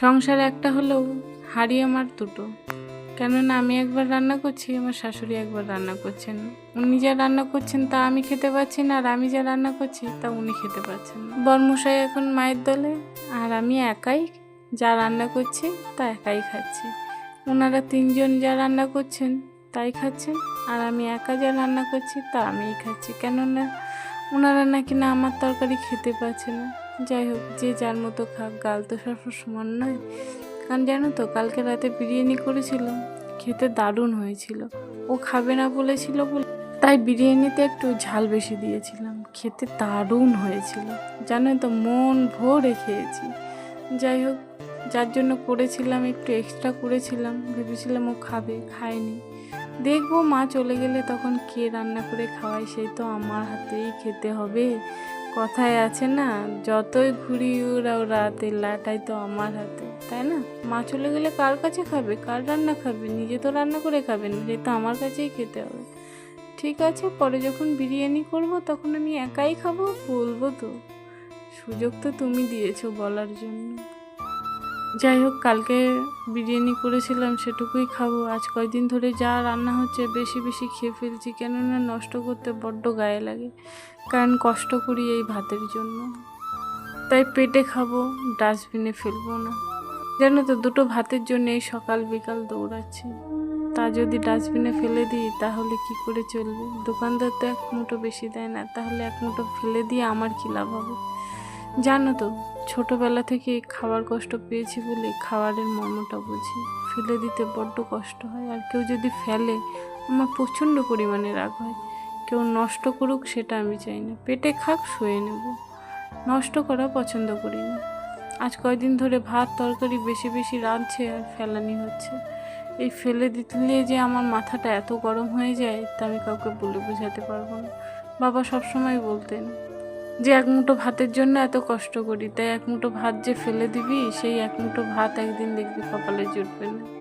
সংসার একটা হলেও হাঁড়ি আমার দুটো। কেননা আমি একবার রান্না করছি, আমার শাশুড়ি একবার রান্না করছেন। উনি যা রান্না করছেন তা আমি খেতে পাচ্ছি না, আর আমি যা রান্না করছি তা উনি খেতে পাচ্ছেন না। বরমশাই এখন মায়ের দলে, আর আমি একাই যা রান্না করছি তা একাই খাচ্ছি। ওনারা তিনজন যা রান্না করছেন তাই খাচ্ছেন, আর আমি একা যা রান্না করছি তা আমিই খাচ্ছি। কেননা ওনারা নাকি না আমার তরকারি খেতে পাচ্ছে না। যাই হোক, যে যার মতো খাক, গাল তো সব সমান নয়। কারণ জানো তো, কালকে রাতে বিরিয়ানি করেছিলাম, খেতে দারুণ হয়েছিল। ও খাবে না বলেছিল বলে তাই বিরিয়ানিতে একটু ঝাল বেশি দিয়েছিলাম, খেতে দারুণ হয়েছিল। জানো তো, মন ভরে খেয়েছি। যাই হোক, যার জন্য করেছিলাম একটু এক্সট্রা করেছিলাম, ভেবেছিলাম ও খাবে, খায়নি। দেখবো মা চলে গেলে তখন কে রান্না করে খাওয়ায়, সেই তো আমার হাতেই খেতে হবে। কথায় আছে না, যতই ঘুরি উড়াও রাতে, লাটাই তো আমার হাতে, তাই না? মা চলে গেলে কার কাছে খাবে, কার রান্না খাবে? নিজে তো রান্না করে খাবে না, সেই তো আমার কাছেই খেতে হবে। ঠিক আছে, পরে যখন বিরিয়ানি করব তখন আমি একাই খাবো, বলবো তো। সুযোগ তো তুমি দিয়েছো বলার জন্য। যাই হোক, কালকে বিরিয়ানি করেছিলাম, সেটুকুই খাবো। আজ কয়েকদিন ধরে যা রান্না হচ্ছে বেশি বেশি খেয়ে ফেলছি, কেননা নষ্ট করতে বড্ড গায়ে লাগে। কারণ কষ্ট করি এই ভাতের জন্য, তাই পেটে খাবো, ডাস্টবিনে ফেলবো না। জানো তো, দুটো ভাতের জন্য এই সকাল বিকাল দৌড়াচ্ছি। তা যদি ডাস্টবিনে ফেলে দিই তাহলে কি করে চলবে? দোকানদার তো এক মুঠো বেশি দেয় না, তাহলে এক মুঠো ফেলে দিয়ে আমার কি লাভ হবে? জানো তো, ছোটবেলা থেকে খাবার কষ্ট পেয়েছি বলে খাবারের মর্মটা বুঝি। ফেলে দিতে বড্ড কষ্ট হয়, আর কেউ যদি ফেলে আমার প্রচণ্ড পরিমাণে রাগ হয়। কেউ নষ্ট করুক সেটা আমি চাই না, পেটে খাক, শুয়ে নেব। নষ্ট করা পছন্দ করি না। আজ কয়দিন ধরে ভাত তরকারি বেশি বেশি রাঁধছে আর ফেলানি হচ্ছে। এই ফেলে দিলে যে আমার মাথাটা এত গরম হয়ে যায় তা আমি কাউকে বলে বোঝাতে পারবো না। বাবা সবসময় বলতেন যে এক মুঠো ভাতের জন্য এত কষ্ট করি, তাই এক মুঠো ভাত যে ফেলে দিবি, সেই এক মুঠো ভাত একদিন দেখবি কপালে জুটবে না।